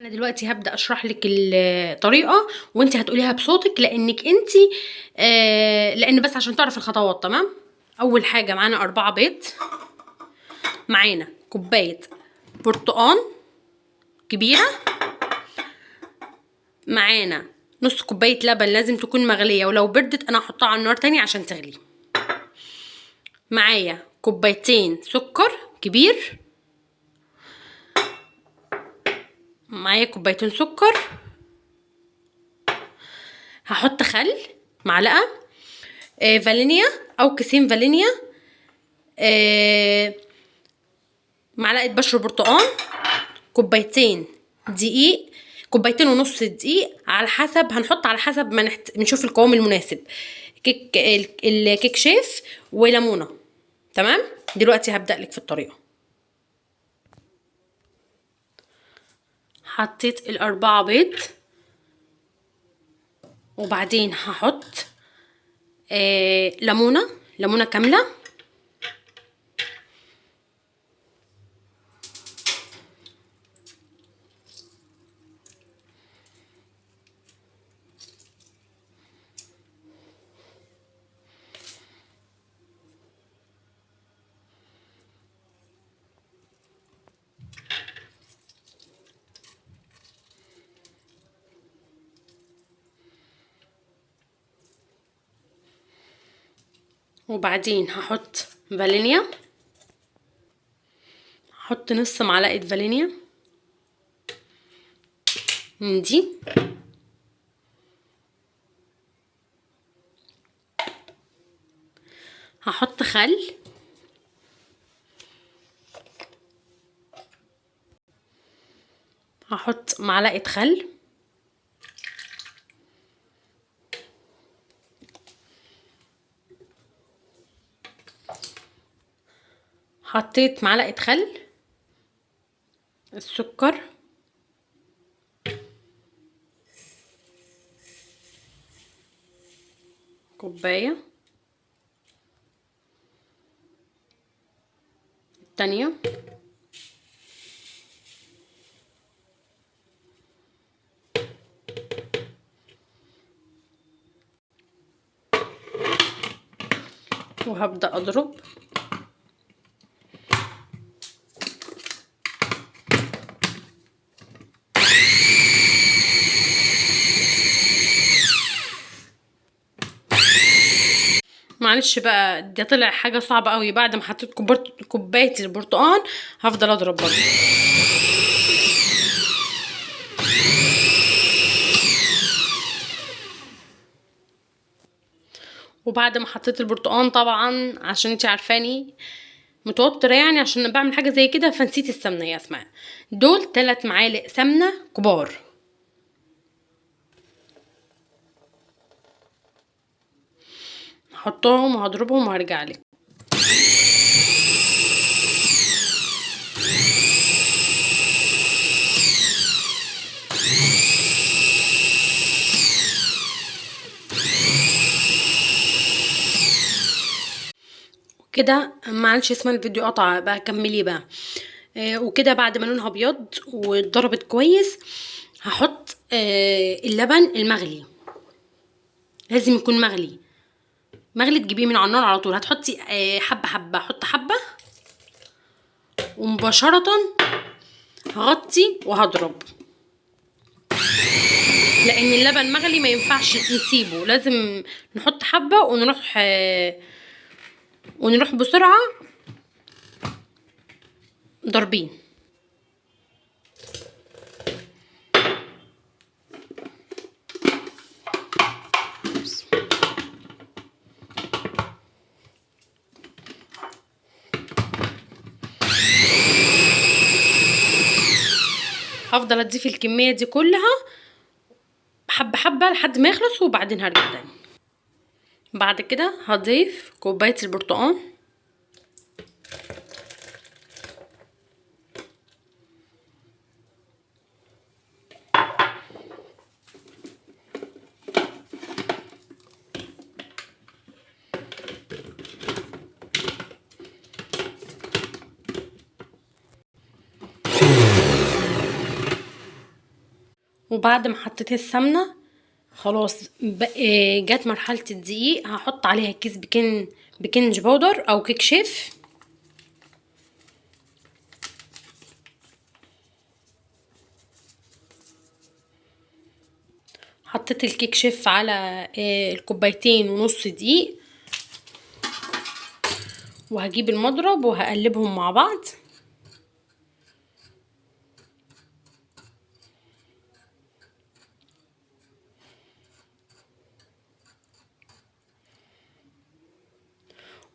انا دلوقتي هبدأ اشرح لك الطريقة وانت هتقوليها بصوتك لانك انت لان بس عشان تعرف الخطوات. تمام. اول حاجة معانا 4 بيض، معانا كوباية برتقان كبيرة، معانا نص كوباية لبن لازم تكون مغلية، ولو بردت انا هحطها على النار تاني عشان تغلي. معايا كوبايتين سكر كبير، معايا كوبايتين سكر، هحط خل معلقة، فانيليا او كيسين فانيليا، معلقة بشر برتقان، كوبايتين دقيق، كوبايتين ونص دقيق، على حسب هنحط على حسب ما نشوف القوام المناسب، الكيك شيف وليمونه. تمام. دلوقتي هبدأ لك في الطريقة. حطيت ال4 بيض، وبعدين هحط ليمونه كامله، وبعدين هحط فانيليا، هحط نص معلقة فانيليا من دي، هحط خل، هحط معلقة خل، حطيت معلقة خل، السكر، كوباية التانية، وهبدأ اضرب. معلش بقى ده طلع حاجة صعبة قوي، بعد ما حطيت كوباية البرتقال هفضل اضرب برضه. وبعد ما حطيت البرتقال طبعا عشان انتي عارفاني متوترة يعني عشان بعمل حاجة زي كده فنسيت السمنة يا اسماء. دول 3 معالق سمنة كبار، هحطهم وهضربهم وهرجع لك. كده معلش اسمها الفيديو قطع بقى، كملي بقى. وكده بعد ما لونها ابيض واتضربت كويس هحط اللبن المغلي، لازم يكون مغلي مغلي، تجيبيه من على النار على طول. هتحطي حبه حبه، حط حبه ومباشره هغطي وهضرب، لان اللبن مغلي ما ينفعش نسيبه، لازم نحط حبه ونروح بسرعه ضاربين. هفضل اضيف الكميه دي كلها حبه حبه لحد ما يخلص، وبعدين هرجع تاني. بعد كده هضيف كوبايه البرتقال، وبعد ما حطيت السمنة خلاص جت مرحلة الدقيق، هحط عليها كيس بيكنج باودر او كيك شيف. حطيت الكيك شيف على الكوبايتين ونص دقيق، وهجيب المضرب وهقلبهم مع بعض.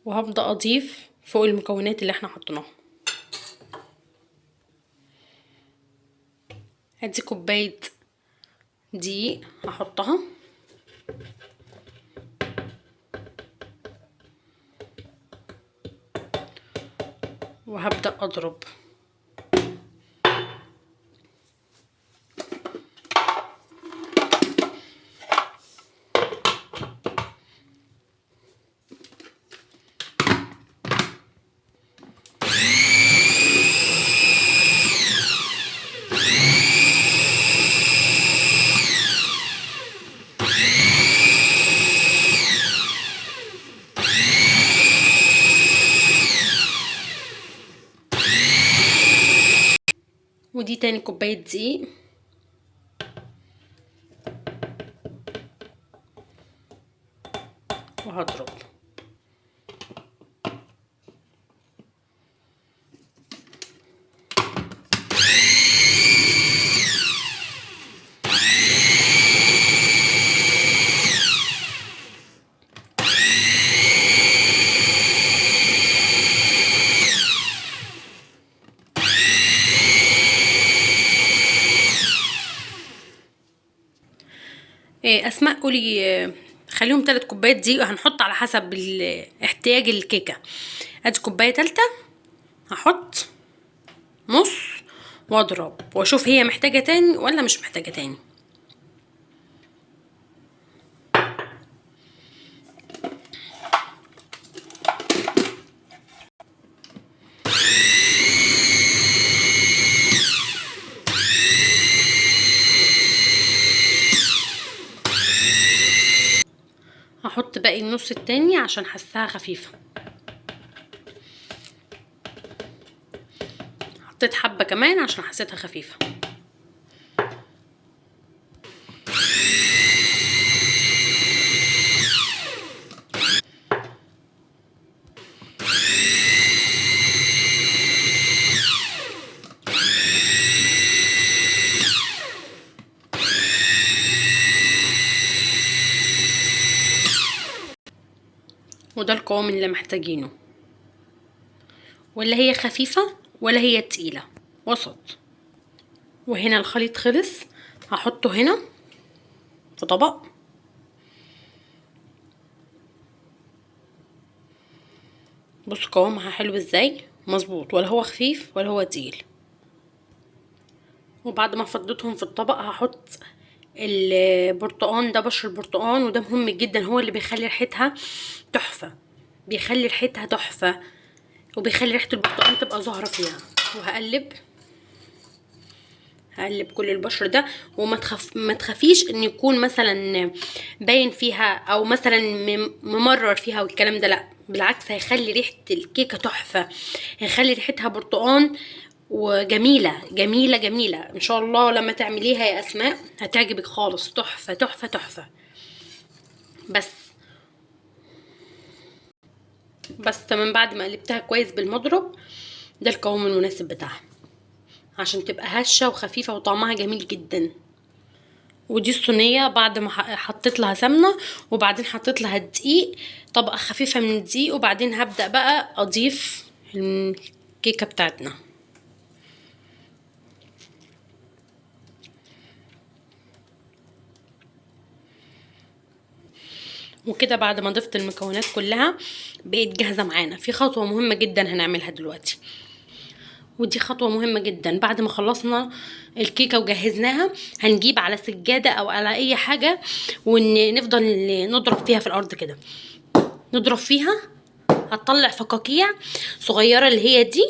وهبدأ اضيف فوق المكونات اللي احنا حطيناها. ادي كوباية دقيق هحطها، وهبدأ اضرب. ودي تاني كوباية دقيق، وهضرب. اسماء قولي خليهم 3 كوبايات دقيق، وهنحط على حسب احتياج الكيكه. ادي كوبايه تالتة، هحط نص واضرب واشوف هي محتاجه تاني ولا مش محتاجه تاني. هحط باقي النص التاني عشان حاساها خفيفه. حطيت حبه كمان عشان حسيتها خفيفه. وده القوام اللي محتاجينه، ولا هي خفيفه ولا هي تقيله، وسط. وهنا الخليط خلص، هحطه هنا في طبق. بصوا قوامها حلو ازاي، مظبوط، ولا هو خفيف ولا هو تقيل. وبعد ما فضيتهم في الطبق هحط البرتقان. ده بشر البرتقان، وده مهم جدا، هو اللي بيخلي ريحتها تحفه، بيخلي ريحتها تحفه، وبيخلي ريحه البرتقان تبقى ظاهره فيها. وهقلب كل البشر ده، ما تخافيش ان يكون مثلا باين فيها او مثلا ممرر فيها والكلام ده، لا بالعكس، هيخلي ريحه الكيكه تحفه، هيخلي ريحتها برتقان وجميله جميله جميله. ان شاء الله لما تعمليها يا اسماء هتعجبك خالص، تحفه تحفه تحفه. بس من بعد ما قلبتها كويس بالمضرب، ده القوام المناسب بتاعها عشان تبقى هشه وخفيفه وطعمها جميل جدا. ودي الصينيه بعد ما حطيت لها سمنه، وبعدين حطيت لها الدقيق، طبقه خفيفه من الدقيق، وبعدين هبدا بقى اضيف الكيكه بتاعتنا. وكده بعد ما ضفت المكونات كلها بقت جاهزه معانا. في خطوه مهمه جدا هنعملها دلوقتي، ودي خطوه مهمه جدا. بعد ما خلصنا الكيكه وجهزناها، هنجيب على سجاده او على اي حاجه ونفضل نضرب فيها في الارض كده، نضرب فيها، هتطلع فقاقيع صغيره اللي هي دي.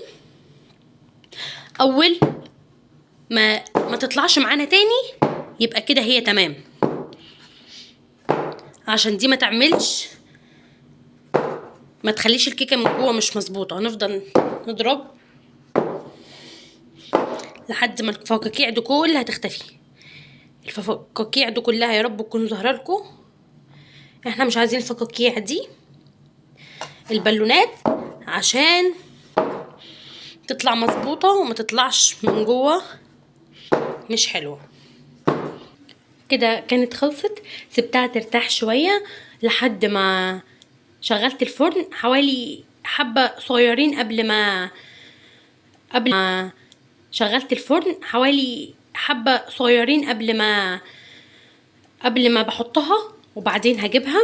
اول ما تطلعش معانا تاني يبقى كده هي تمام. عشان دي ما تخليش الكيكه من جوه مش مظبوطه. هنفضل نضرب لحد ما الفقاقيع دي كلها هتختفي. الفقاقيع دي كلها يا رب تكون ظاهره لكم. احنا مش عايزين الفقاقيع دي، البالونات، عشان تطلع مظبوطه وما تطلعش من جوه مش حلوه. كده كانت خلصت. سبتها ترتاح شويه لحد ما شغلت الفرن حوالي حبه صغيرين قبل ما شغلت الفرن حوالي حبه صغيرين قبل ما بحطها. وبعدين هجيبها،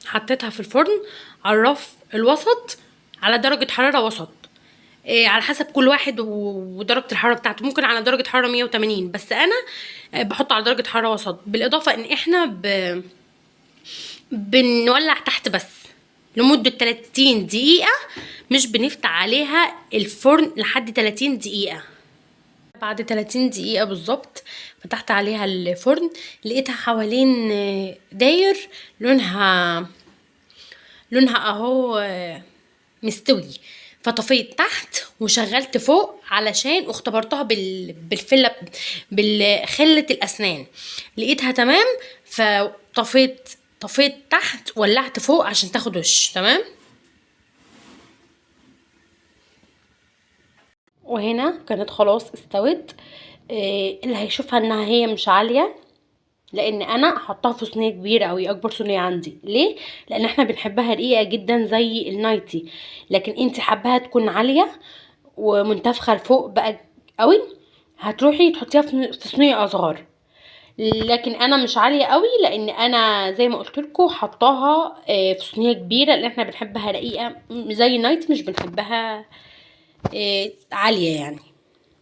حطيتها في الفرن على الرف الوسط على درجة حرارة وسط. على حسب كل واحد ودرجة الحرارة بتاعته. ممكن على درجة حرارة 180، بس انا بحط على درجة حرارة وسط. بالاضافة ان احنا بنولع تحت بس لمدة 30 دقيقة، مش بنفتح عليها الفرن لحد 30 دقيقة. بعد 30 دقيقة بالظبط فتحت عليها الفرن، لقيتها حوالين داير لونها اهو مستوي. فطفيت تحت وشغلت فوق علشان اختبرتها بالخلة الاسنان، لقيتها تمام. طفيت تحت، ولعت فوق عشان تاخد وش تمام. وهنا كانت خلاص استوت. اللي هيشوفها انها هي مش عالية، لان انا احطها في صينيه كبيره قوي، اكبر صينيه عندي. ليه؟ لان احنا بنحبها رقيقه جدا زي النايتي، لكن انت حباها تكون عاليه ومنتفخه لفوق بقى قوي، هتروحي تحطيها في صينيه اصغر. لكن انا مش عاليه قوي، لان انا زي ما قلت لكم حطاها في صينيه كبيره، لان احنا بنحبها رقيقه زي النايتي، مش بنحبها عاليه يعني.